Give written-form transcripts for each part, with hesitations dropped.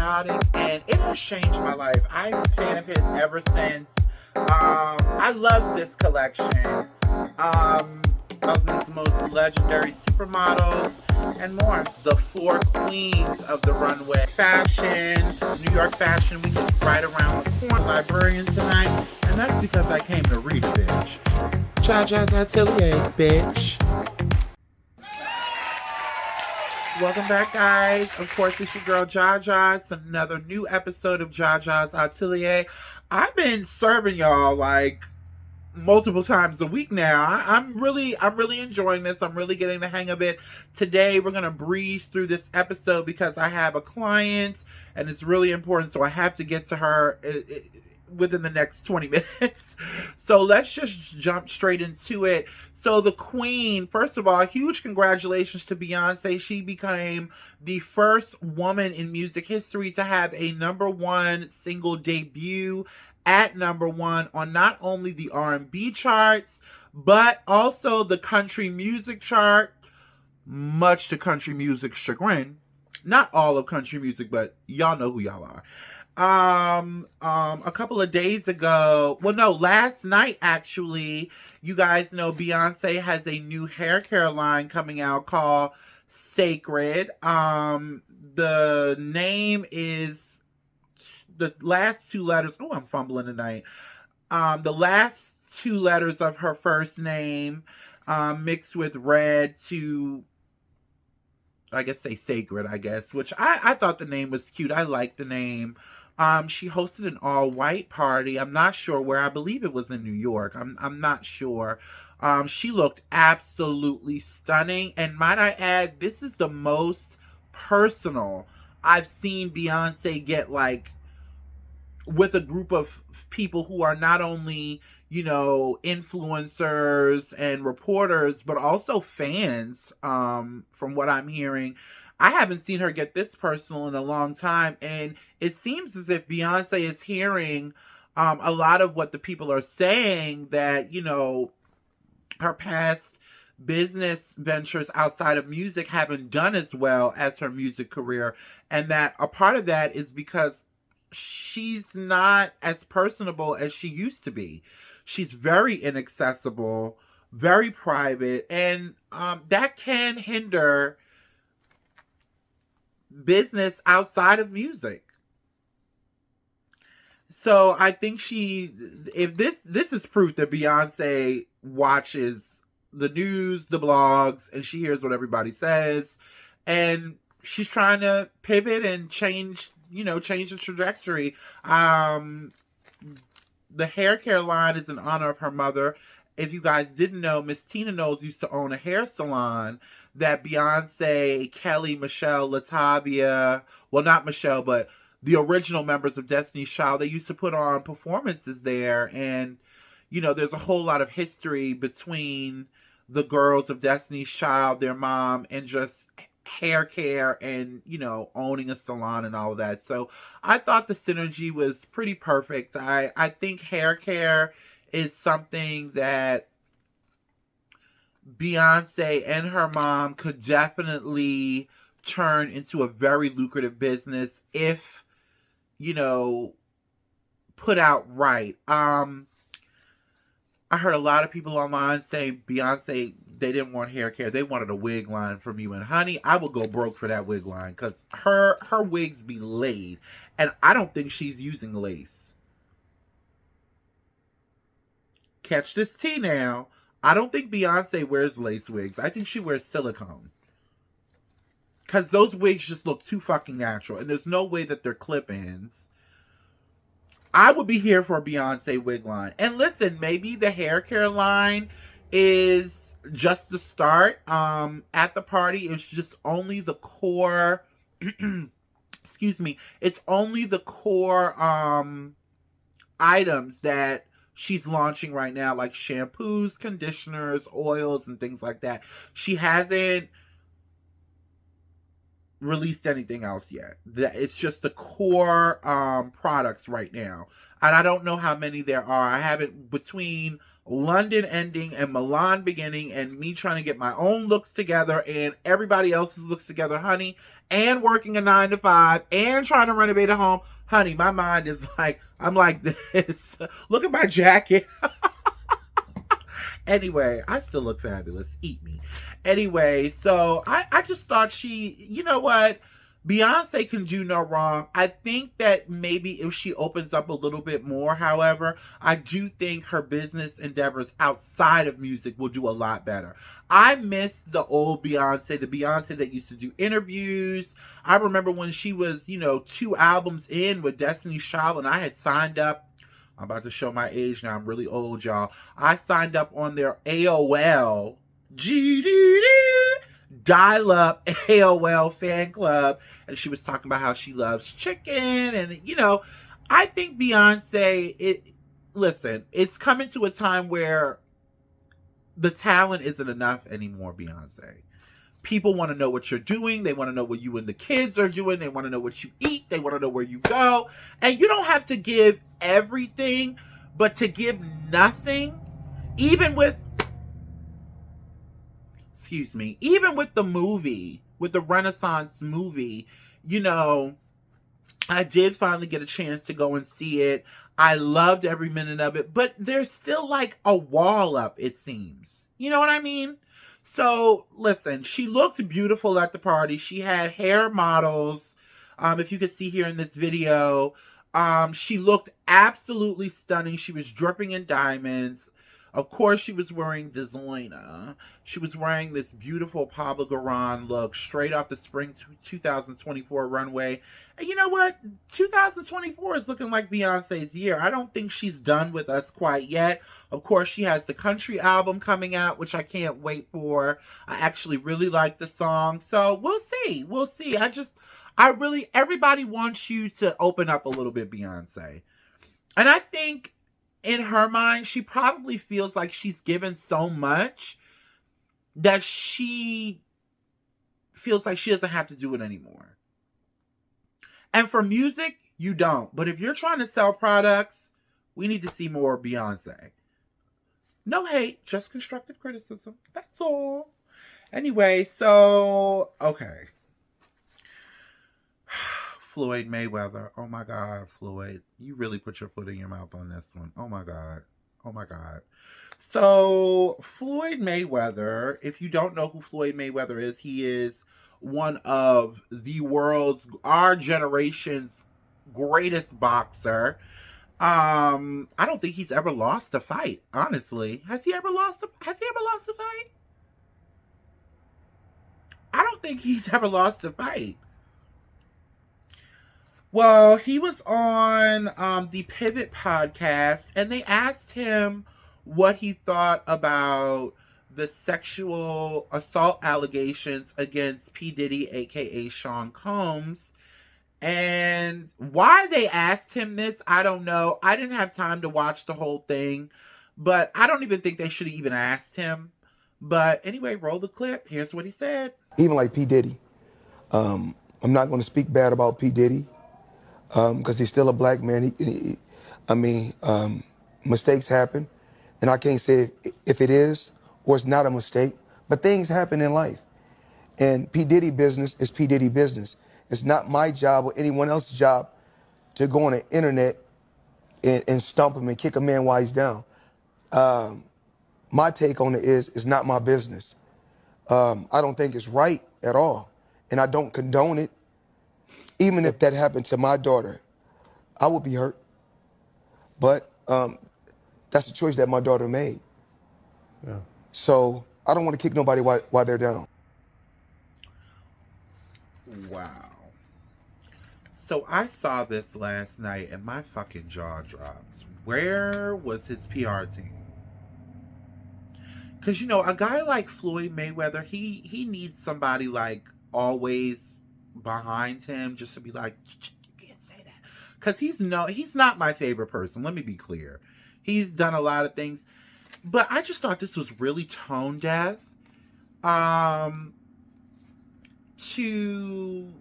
chaotic, and it has changed my life. I'm a fan of his ever since. I love this collection. Of his most legendary supermodels and more. The four queens of the runway. Fashion, New York Fashion Week is right around the corner. Librarian tonight, and that's because I came to read a bitch. Jaja's Atelier, bitch. Welcome back, guys. Of course, it's your girl Jaja. It's another new episode of Jaja's Atelier. I've been serving y'all like multiple times a week now. I'm really enjoying this. I'm really getting the hang of it. Today, we're gonna breeze through this episode because I have a client and it's really important. So I have to get to her within the next 20 minutes. So let's just jump straight into it. So the queen, first of all, huge congratulations to Beyonce. She became the first woman in music history to have a #1 single debut at #1 on not only the R&B charts, but also the country music chart, much to country music's chagrin. Not all of country music, but y'all know who y'all are. A couple of days ago, well, no, last night actually, you guys know Beyonce has a new hair care line coming out called Sacred. The name is the last two letters. Oh, I'm fumbling tonight. The last two letters of her first name, mixed with red to, I guess, say sacred, I guess, which I thought the name was cute. I like the name. She hosted an all-white party. I'm not sure where. I believe it was in New York. I'm not sure. She looked absolutely stunning. And might I add, this is the most personal I've seen Beyonce get, like, with a group of people who are not only, you know, influencers and reporters, but also fans, from what I'm hearing. I haven't seen her get this personal in a long time, and it seems as if Beyonce is hearing a lot of what the people are saying, that, you know, her past business ventures outside of music haven't done as well as her music career, and that a part of that is because she's not as personable as she used to be. She's very inaccessible, very private, and that can hinder business outside of music. So I think if this is proof that Beyonce watches the news, the blogs, and she hears what everybody says, and she's trying to pivot and change the trajectory. The hair care line is in honor of her mother. If you guys didn't know, Miss Tina Knowles used to own a hair salon that Beyonce, Kelly, Michelle, Latavia, well, not Michelle, but the original members of Destiny's Child, they used to put on performances there. And, you know, there's a whole lot of history between the girls of Destiny's Child, their mom, and just hair care and, you know, owning a salon and all of that. So I thought the synergy was pretty perfect. I think hair care is something that Beyonce and her mom could definitely turn into a very lucrative business if, you know, put out right. I heard a lot of people online saying Beyonce, they didn't want hair care. They wanted a wig line from you. And honey, I would go broke for that wig line because her wigs be laid. And I don't think she's using lace. Catch this tea now. I don't think Beyonce wears lace wigs. I think she wears silicone. Because those wigs just look too fucking natural. And there's no way that they're clip-ins. I would be here for a Beyonce wig line. And listen, maybe the hair care line is just the start. At the party, it's just only the core excuse me, it's only the core items that she's launching right now, like shampoos, conditioners, oils, and things like that. She hasn't released anything else yet. It's just the core products right now. And I don't know how many there are. I haven't, between London ending and Milan beginning and me trying to get my own looks together and everybody else's looks together, honey, and working a 9 to 5 and trying to renovate a home, honey, my mind is like, I'm like this. Look at my jacket. Anyway, I still look fabulous. Eat me. Anyway, so I just thought you know what? Beyonce can do no wrong. I think that maybe if she opens up a little bit more, however, I do think her business endeavors outside of music will do a lot better. I miss the old Beyonce, the Beyonce that used to do interviews. I remember when she was, 2 albums in with Destiny's Child, and I had signed up. I'm about to show my age now. I'm really old, y'all. I signed up on their AOL dial-up AOL fan club, and she was talking about how she loves chicken, and I think Beyonce. Listen, it's coming to a time where the talent isn't enough anymore, Beyonce. People want to know what you're doing. They want to know what you and the kids are doing. They want to know what you eat. They want to know where you go. And you don't have to give everything, but to give nothing, even with the movie, with the Renaissance movie, I did finally get a chance to go and see it. I loved every minute of it, but there's still like a wall up, it seems. You know what I mean? So, listen, she looked beautiful at the party. She had hair models. If you could see here in this video, she looked absolutely stunning. She was dripping in diamonds. Of course, she was wearing designer. She was wearing this beautiful Pablo Garan look straight off the spring 2024 runway. And you know what? 2024 is looking like Beyonce's year. I don't think she's done with us quite yet. Of course, she has the country album coming out, which I can't wait for. I actually really like the song. So we'll see. We'll see. Everybody wants you to open up a little bit, Beyonce. And I think in her mind, she probably feels like she's given so much that she feels like she doesn't have to do it anymore. And for music, you don't. But if you're trying to sell products, we need to see more Beyonce. No hate, just constructive criticism. That's all. Anyway, so, okay. Floyd Mayweather. Oh my God, Floyd. You really put your foot in your mouth on this one. Oh my God. Oh my God. So, Floyd Mayweather, if you don't know who Floyd Mayweather is, he is one of our generation's greatest boxer. I don't think he's ever lost a fight, honestly. Has he ever lost a fight? I don't think he's ever lost a fight. Well, he was on the Pivot podcast, and they asked him what he thought about the sexual assault allegations against P. Diddy, aka Sean Combs. And why they asked him this, I don't know. I didn't have time to watch the whole thing, but I don't even think they should have even asked him. But anyway, roll the clip. Here's what he said. Even like P. Diddy, I'm not going to speak bad about P. Diddy. Because he's still a black man. Mistakes happen, and I can't say if it is or it's not a mistake, but things happen in life. And P. Diddy business is P. Diddy business. It's not my job or anyone else's job to go on the internet and stump him and kick a man while he's down. My take on it is, it's not my business. I don't think it's right at all, and I don't condone it. Even if that happened to my daughter, I would be hurt. But that's a choice that my daughter made. Yeah. So I don't want to kick nobody while they're down. Wow. So I saw this last night and my fucking jaw dropped. Where was his PR team? Because, a guy like Floyd Mayweather, he needs somebody like always behind him just to be like, you can't say that. Because he's not my favorite person. Let me be clear. He's done a lot of things. But I just thought this was really tone deaf. to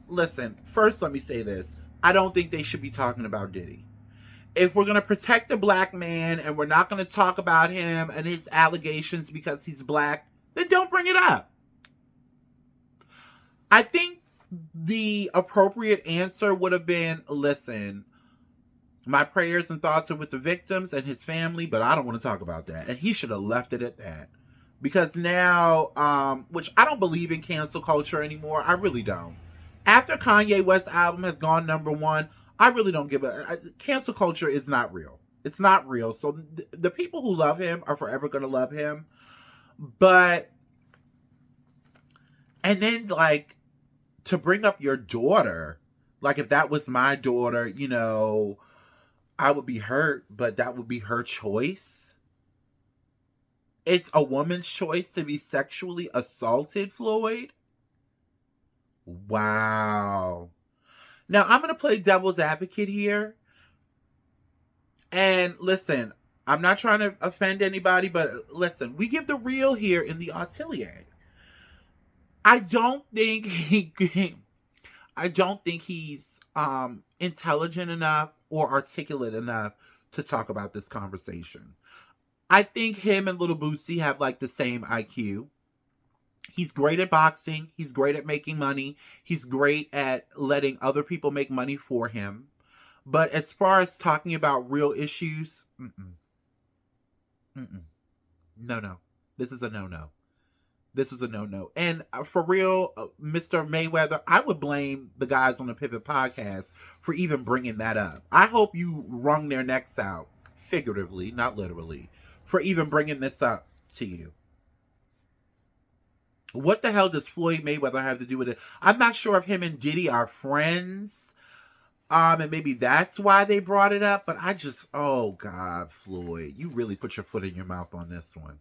listen, first let me say this. I don't think they should be talking about Diddy. If we're going to protect the black man and we're not going to talk about him and his allegations because he's black, then don't bring it up. I think the appropriate answer would have been, listen, my prayers and thoughts are with the victims and his family, but I don't want to talk about that. And he should have left it at that. Because now, which I don't believe in cancel culture anymore. I really don't. After Kanye West's album has gone #1, I really don't give cancel culture is not real. It's not real. So the people who love him are forever going to love him. But, and then like, to bring up your daughter, like if that was my daughter, you know, I would be hurt, but that would be her choice. It's a woman's choice to be sexually assaulted, Floyd. Wow. Now, I'm going to play devil's advocate here. And listen, I'm not trying to offend anybody, but listen, we give the real here in the Atelier. I don't think he's intelligent enough or articulate enough to talk about this conversation. I think him and Little Bootsy have like the same IQ. He's great at boxing. He's great at making money. He's great at letting other people make money for him. But as far as talking about real issues, no. This is a no-no. This is a no-no. And for real, Mr. Mayweather, I would blame the guys on the Pivot Podcast for even bringing that up. I hope you wrung their necks out, figuratively, not literally, for even bringing this up to you. What the hell does Floyd Mayweather have to do with it? I'm not sure if him and Diddy are friends. And maybe that's why they brought it up. But I just, oh God, Floyd, you really put your foot in your mouth on this one.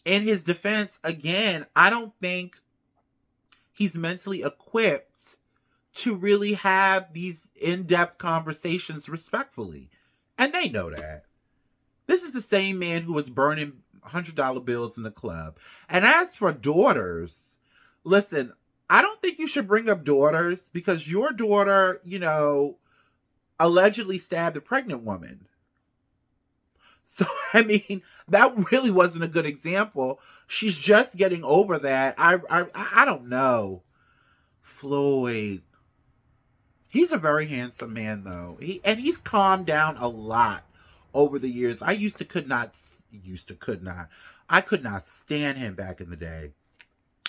In his defense, again, I don't think he's mentally equipped to really have these in-depth conversations respectfully. And they know that. This is the same man who was burning $100 bills in the club. And as for daughters, listen, I don't think you should bring up daughters because your daughter, you know, allegedly stabbed a pregnant woman. So, I mean, that really wasn't a good example. She's just getting over that. I don't know. Floyd. He's a very handsome man, though. He's calmed down a lot over the years. I could not stand him back in the day.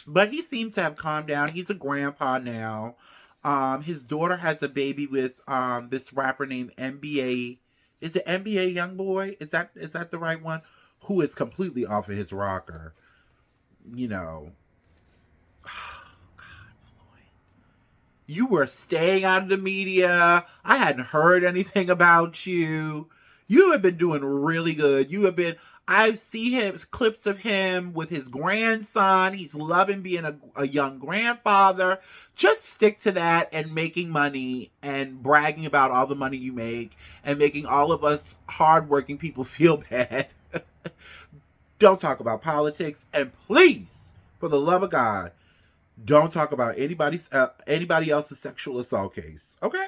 But he seems to have calmed down. He's a grandpa now. His daughter has a baby with this rapper named NBA. Is it NBA Youngboy? Is that the right one? Who is completely off of his rocker. You know. Oh, God, Floyd. You were staying out of the media. I hadn't heard anything about you. You have been doing really good. I see clips of him with his grandson. He's loving being a young grandfather. Just stick to that and making money and bragging about all the money you make and making all of us hardworking people feel bad. Don't talk about politics. And please, for the love of God, don't talk about anybody else's sexual assault case. Okay?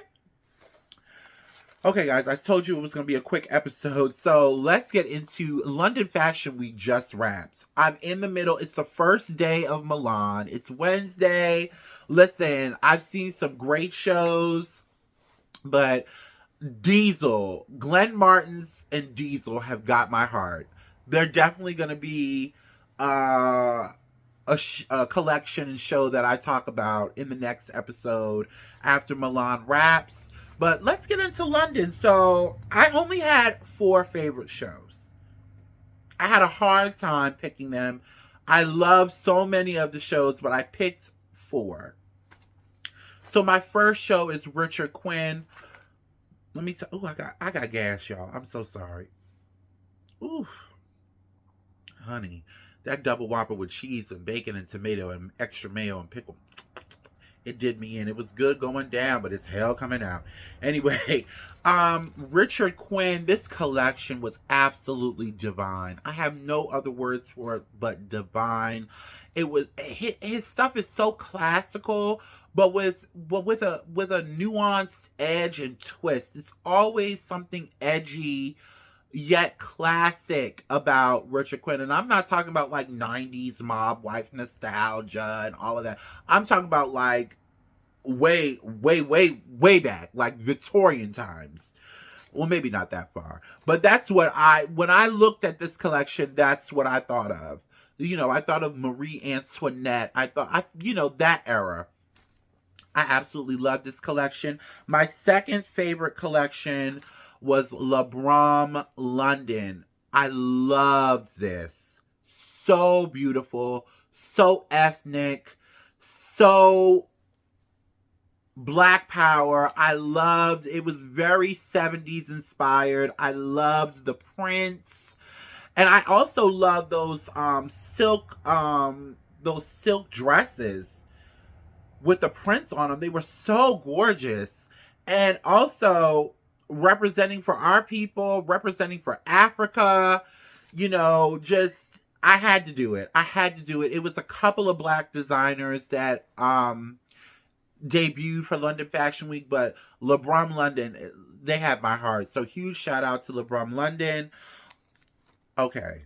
Okay, guys, I told you it was going to be a quick episode, so let's get into London Fashion Week just wrapped. I'm in the middle. It's the first day of Milan. It's Wednesday. Listen, I've seen some great shows, but Glenn Martins and Diesel have got my heart. They're definitely going to be a collection and show that I talk about in the next episode after Milan wraps. But let's get into London. So I only had 4 favorite shows. I had a hard time picking them. I love so many of the shows, but I picked 4. So my first show is Richard Quinn. Let me tell. Oh, I got gas, y'all. I'm so sorry. Ooh, honey, that double whopper with cheese and bacon and tomato and extra mayo and pickle. It did me in. It was good going down, but it's hell coming out. Anyway, Richard Quinn, this collection was absolutely divine. I have no other words for it but divine. It was his stuff is so classical, but with a nuanced edge and twist. It's always something edgy yet classic about Richard Quinn. And I'm not talking about like 90s mob wife nostalgia and all of that. I'm talking about like way back, like Victorian times. Well, maybe not that far. But that's what when I looked at this collection, that's what I thought of. You know, I thought of Marie Antoinette. That era. I absolutely love this collection. My second favorite collection was LeBron London. I loved this. So beautiful, so ethnic, so Black Power. I loved it. Was very 70s inspired. I loved the prints. And I also love those silk dresses with the prints on them. They were so gorgeous. And also representing for our people, representing for Africa, just I had to do it. I had to do it. It was a couple of Black designers that debuted for London Fashion Week, but LeBron London, they have my heart. So huge shout out to LeBron London. Okay.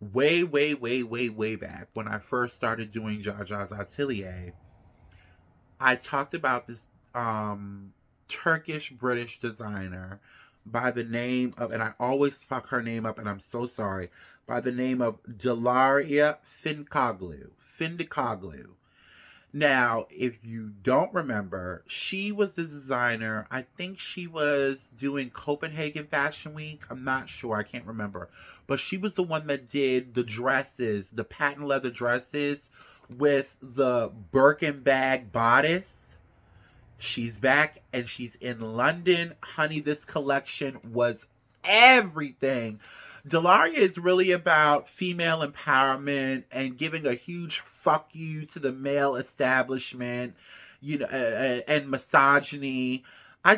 Way back when I first started doing Jaja's Atelier, I talked about this Turkish British designer by the name of, and I always fuck her name up and I'm so sorry, by the name of Dilaria Finkoglu. Now, if you don't remember, she was the designer. I think she was doing Copenhagen Fashion Week. I'm not sure. I can't remember. But she was the one that did the dresses, the patent leather dresses with the Birkin bag bodice. She's back and she's in London. Honey, this collection was everything. Delaria is really about female empowerment and giving a huge fuck you to the male establishment, and misogyny. I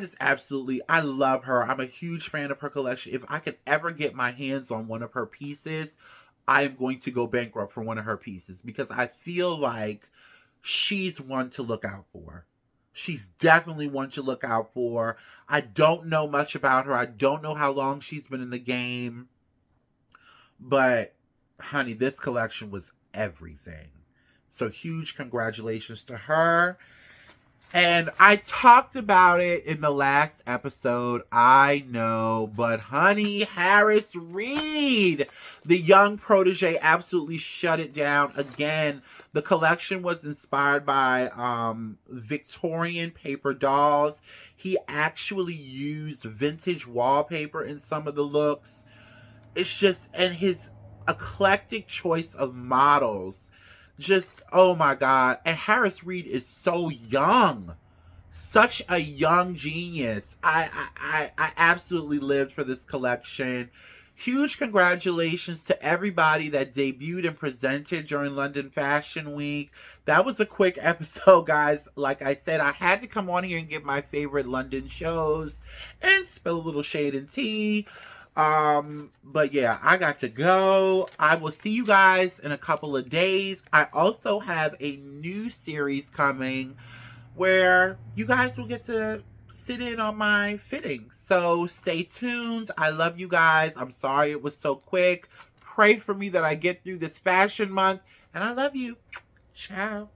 love her. I'm a huge fan of her collection. If I could ever get my hands on one of her pieces, I am going to go bankrupt for one of her pieces because I feel like she's one to look out for. She's definitely one to look out for. I don't know much about her. I don't know how long she's been in the game. But, honey, this collection was everything. So, huge congratulations to her. And I talked about it in the last episode, I know. But, honey, Harris Reed, the young protege, absolutely shut it down. Again, the collection was inspired by Victorian paper dolls. He actually used vintage wallpaper in some of the looks. It's just, and his eclectic choice of models, just, oh my God. And Harris Reed is so young. Such a young genius. I absolutely lived for this collection. Huge congratulations to everybody that debuted and presented during London Fashion Week. That was a quick episode, guys. Like I said, I had to come on here and give my favorite London shows and spill a little shade and tea. But yeah, I got to go. I will see you guys in a couple of days. I also have a new series coming where you guys will get to sit in on my fittings. So stay tuned. I love you guys. I'm sorry it was so quick. Pray for me that I get through this fashion month. And I love you. Ciao.